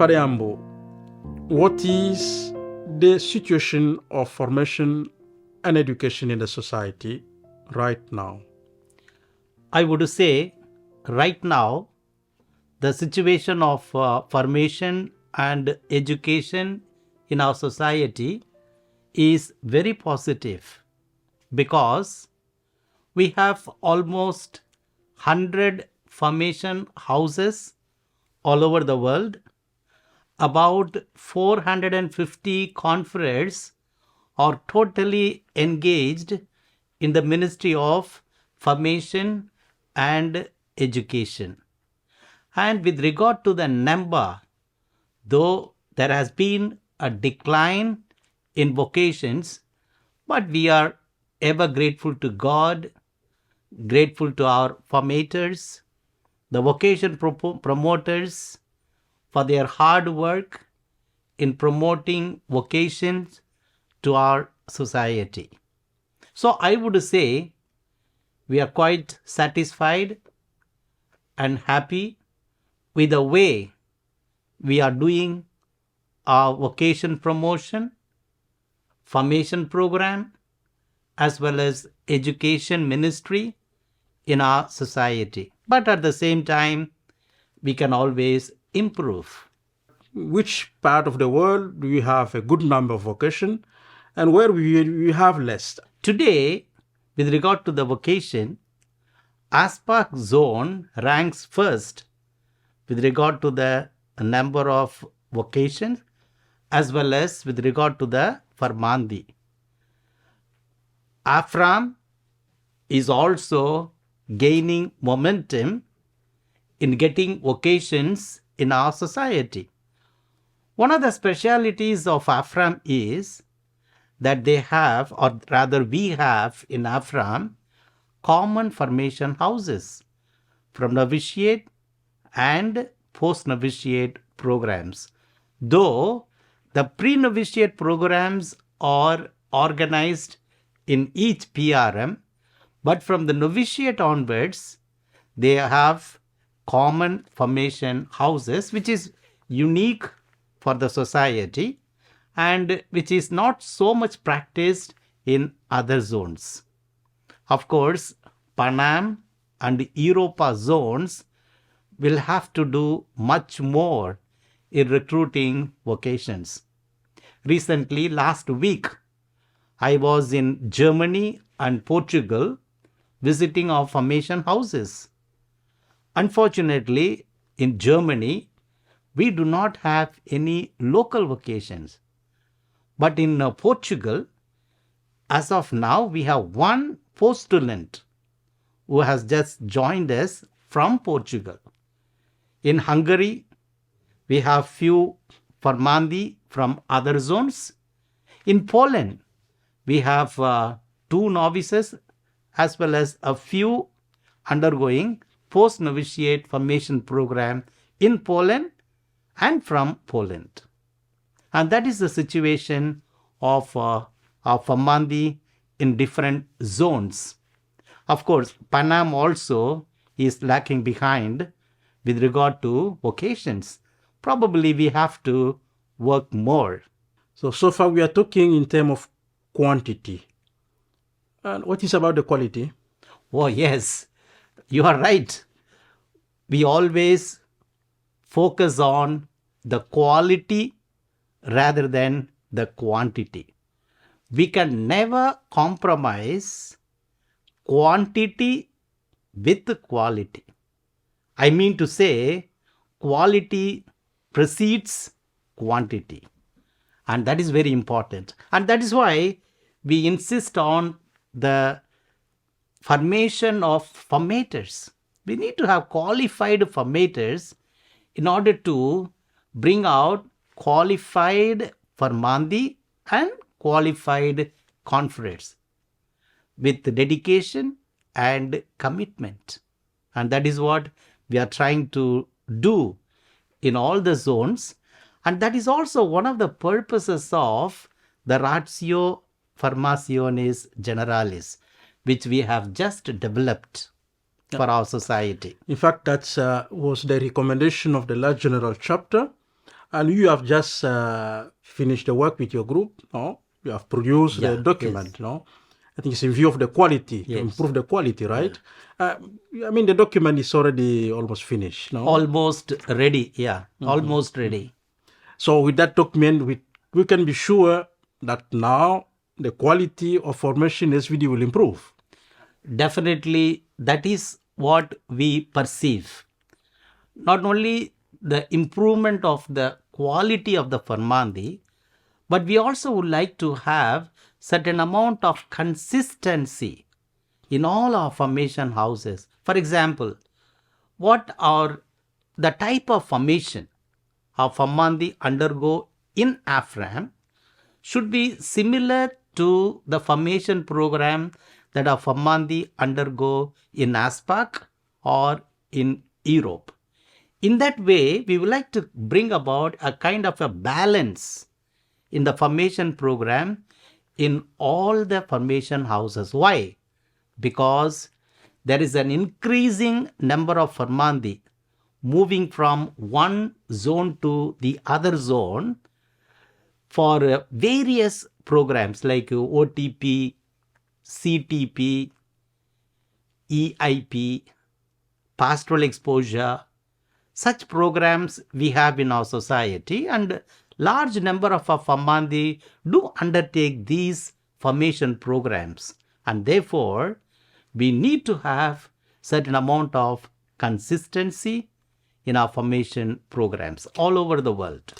Padre Ambu, what is the situation of formation and education in the society right now? I would say right now, the situation of formation and education in our society is very positive because we have almost 100 formation houses all over the world. About 450 conference are totally engaged in the Ministry of Formation and Education. And with regard to the number, though there has been a decline in vocations, but we are ever grateful to God, grateful to our formators, the vocation promoters for their hard work in promoting vocations to our society. So I would say we are quite satisfied and happy with the way we are doing our vocation promotion, formation program, as well as education ministry in our society. But at the same time, we can always improve. Which part of the world do you have a good number of vocation and where we have less? Today, with regard to the vocation, ASPAC zone ranks first with regard to the number of vocations as well as with regard to the Farmandi. AFRAM is also gaining momentum in getting vocations in our society. One of the specialities of AFRAM is that they have, or rather we have in AFRAM, common formation houses from novitiate and post-novitiate programs. Though the pre-novitiate programs are organized in each PRM, but from the novitiate onwards, they have common formation houses, which is unique for the society and which is not so much practiced in other zones. Of course, Panam and Europa zones will have to do much more in recruiting vocations. Recently, last week, I was in Germany and Portugal visiting our formation houses. Unfortunately, in Germany, we do not have any local vocations. But in Portugal, as of now, we have one postulant who has just joined us from Portugal. In Hungary, we have few Farmandi from other zones. In Poland, we have 2 novices as well as a few undergoing post-novitiate formation program in Poland and from Poland. And that is the situation of Farmandi in different zones. Of course, Panam also is lacking behind with regard to vocations. Probably we have to work more. So far we are talking in terms of quantity. And what is about the quality? Oh, yes, you are right. We always focus on the quality rather than the quantity. We can never compromise quantity with quality. I mean to say, quality precedes quantity. And that is very important. And that is why we insist on the formation of formators. We need to have qualified formators in order to bring out qualified Farmandi and qualified conference with dedication and commitment. And that is what we are trying to do in all the zones. And that is also one of the purposes of the Ratio Formationis Generalis, which we have just developed for our society. In fact, that was the recommendation of the last General Chapter. And you have just finished the work with your group, no? You have produced the document, yes. no? I think it's in view of the quality, to Yes. improve the quality, right? I mean, the document is already almost finished, no? Almost ready, almost ready. So with that document, we can be sure that now the quality of formation SVD will improve. Definitely, that is what we perceive. Not only the improvement of the quality of the Farmandi, but we also would like to have certain amount of consistency in all our formation houses. For example, what are the type of formation our Farmandi undergo in AFRAM should be similar to the formation program that our Farmandi undergo in ASPAC or in Europe. In that way, we would like to bring about a kind of a balance in the formation program in all the formation houses. Why? Because there is an increasing number of Farmandi moving from one zone to the other zone for various programs like OTP, CTP, EIP, pastoral exposure. Such programs we have in our society, and large number of our Farmandi do undertake these formation programs, and therefore we need to have certain amount of consistency in our formation programs all over the world.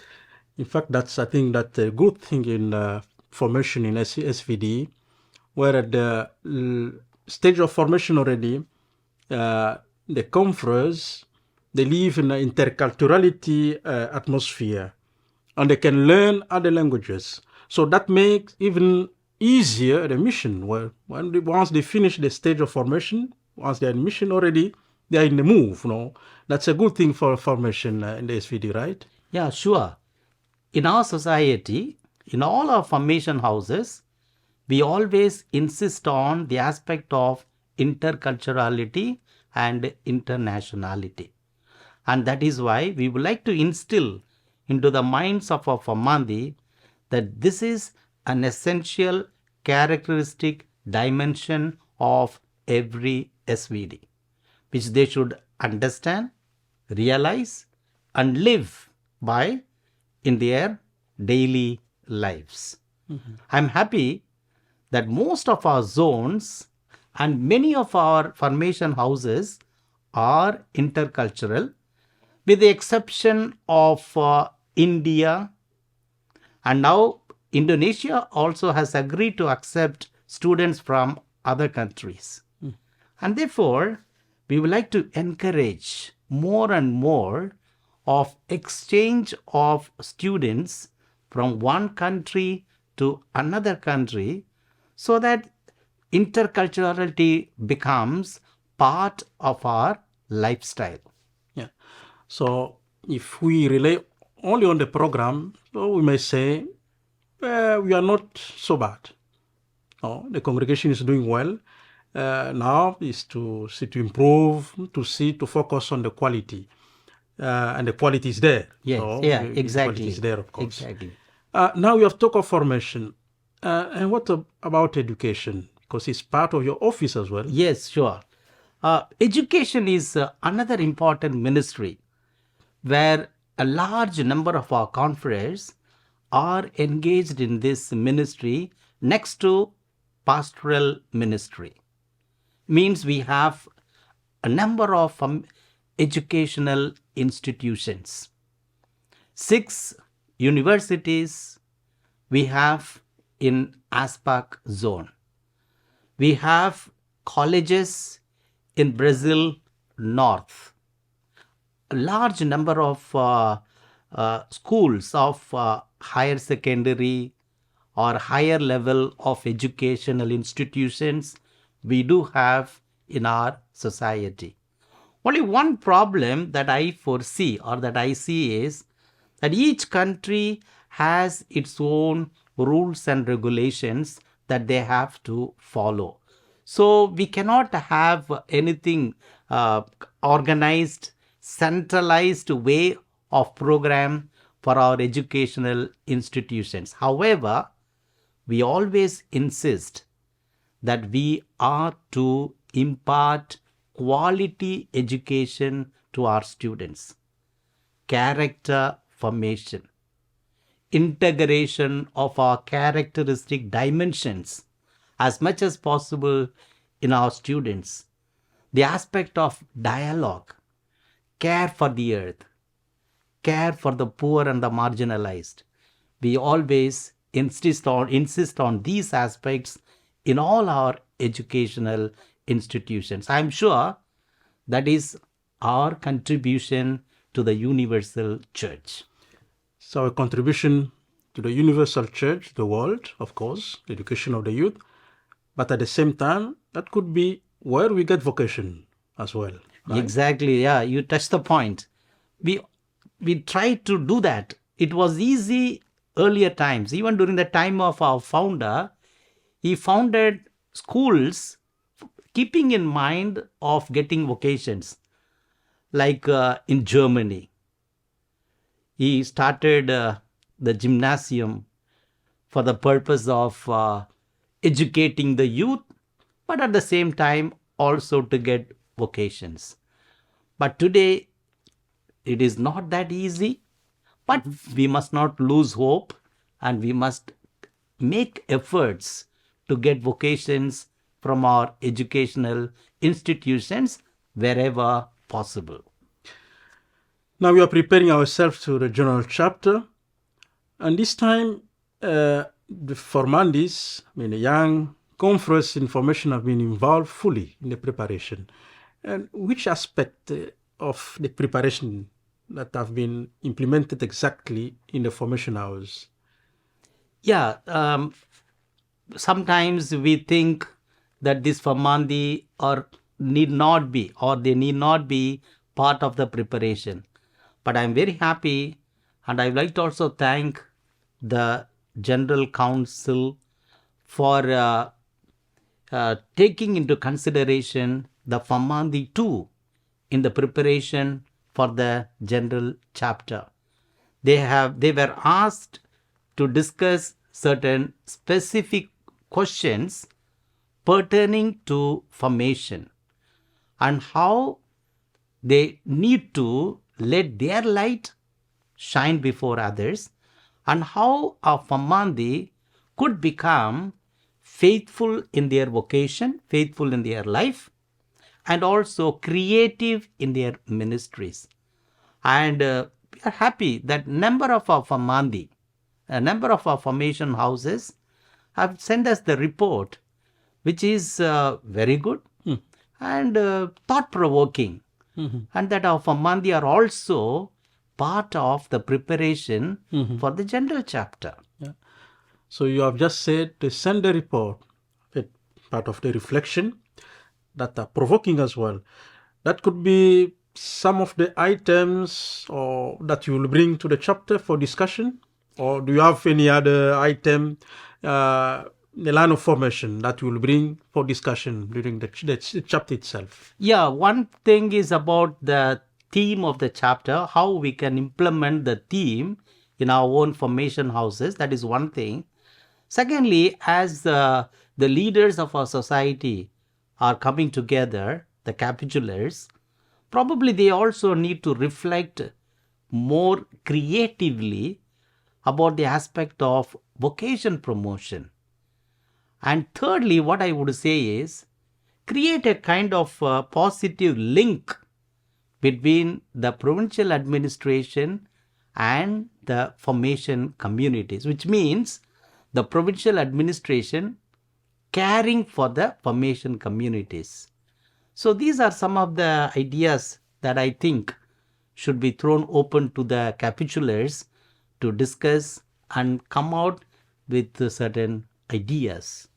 In fact, I think that's a good thing in formation in SVD, where at the stage of formation already, the conference, they live in an interculturality atmosphere, and they can learn other languages. So that makes even easier the mission. Once they finish the stage of formation, once they're in mission already, they're in the move. No, that's a good thing for formation in the SVD, right? Yeah, sure. In our society, in all our formation houses, we always insist on the aspect of interculturality and internationality. And that is why we would like to instill into the minds of our Farmandi that this is an essential characteristic dimension of every SVD, which they should understand, realize, and live by in their daily lives. I'm happy that most of our zones and many of our formation houses are intercultural, with the exception of India, and now Indonesia also has agreed to accept students from other countries. And therefore, we would like to encourage more and more of exchange of students from one country to another country, so that interculturality becomes part of our lifestyle. Yeah. So if we rely only on the program, so we may say we are not so bad. No, the congregation is doing well. Now is to improve, to focus on the quality, and the quality is there. Yes, so exactly. The quality is there, of course. Exactly. Now we have talked of formation, and what about education? Because it's part of your office as well. Yes, sure. Education is another important ministry where a large number of our confreres are engaged in this ministry next to pastoral ministry. Means we have a number of educational institutions. 6 universities we have in ASPAC zone. We have colleges in Brazil North. A large number of schools of higher secondary or higher level of educational institutions we do have in our society. Only one problem that I foresee or that I see is that each country has its own rules and regulations that they have to follow. So we cannot have anything organized, centralized way of program for our educational institutions. However, we always insist that we are to impart quality education to our students, character formation, integration of our characteristic dimensions as much as possible in our students, the aspect of dialogue, care for the earth, care for the poor and the marginalized. We always insist on these aspects in all our educational institutions. I'm sure that is our contribution to the universal church. So, a contribution to the universal church, the world, of course, the education of the youth, but at the same time, that could be where we get vocation as well. Right? Exactly, yeah, you touched the point. We tried to do that. It was easy earlier times, even during the time of our founder. He founded schools keeping in mind of getting vocations, like in Germany. He started the gymnasium for the purpose of educating the youth, but at the same time also to get vocations. But today, it is not that easy, but we must not lose hope, and we must make efforts to get vocations from our educational institutions wherever possible. Now we are preparing ourselves to the General Chapter, and this time the formandis, the young conference information have been involved fully in the preparation. And which aspect of the preparation that have been implemented exactly in the formation hours? Yeah, sometimes we think that this formandi need not be part of the preparation. But I'm very happy, and I would like to also thank the General Council for taking into consideration the formandi too in the preparation for the General Chapter. They were asked to discuss certain specific questions pertaining to formation and how they need to let their light shine before others, and how a formandi could become faithful in their vocation, faithful in their life, and also creative in their ministries. And we are happy that number of our formandi, a number of our formation houses have sent us the report, which is very good and thought-provoking. And that our formandi are also part of the preparation for the General Chapter. Yeah. So you have just said to send the report, part of the reflection that are provoking as well. That could be some of the items or that you will bring to the chapter for discussion, or do you have any other item, the line of formation that you will bring for discussion during the chapter itself? Yeah, one thing is about the theme of the chapter, how we can implement the theme in our own formation houses. That is one thing. Secondly, as the leaders of our society are coming together, the capitulars, probably they also need to reflect more creatively about the aspect of vocation promotion. And thirdly, what I would say is create a kind of positive link between the provincial administration and the formation communities, which means the provincial administration caring for the formation communities. So these are some of the ideas that I think should be thrown open to the capitulars to discuss and come out with certain ideas.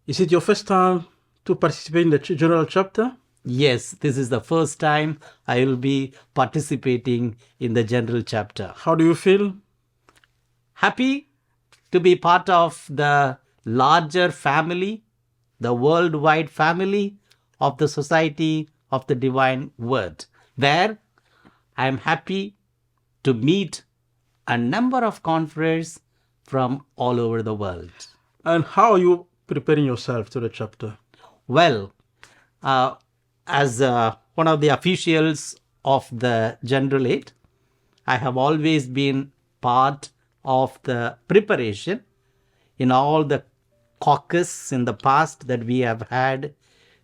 Is it your first time to participate in the General Chapter? Yes, this is the first time I will be participating in the General Chapter. How do you feel? Happy to be part of the larger family, the worldwide family of the Society of the Divine Word, where I am happy to meet a number of conferees from all over the world. And how are you preparing yourself to the chapter? Well, as one of the officials of the Generalate, I have always been part of the preparation in all the caucus in the past that we have had.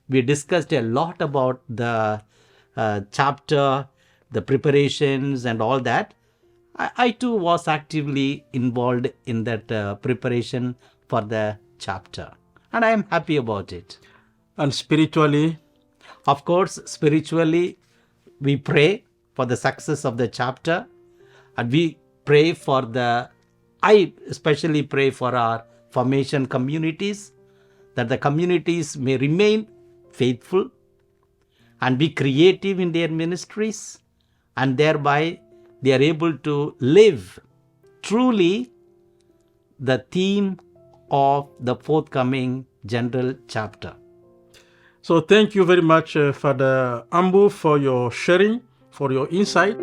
We discussed a lot about the chapter, the preparations and all that. I too was actively involved in that preparation for the chapter, and I am happy about it. And spiritually? Of course, spiritually, we pray for the success of the chapter, and we pray I especially pray for our formation communities, that the communities may remain faithful and be creative in their ministries, and thereby they are able to live truly the theme of the forthcoming General Chapter. So thank you very much, Father Ambu, for your sharing, for your insight.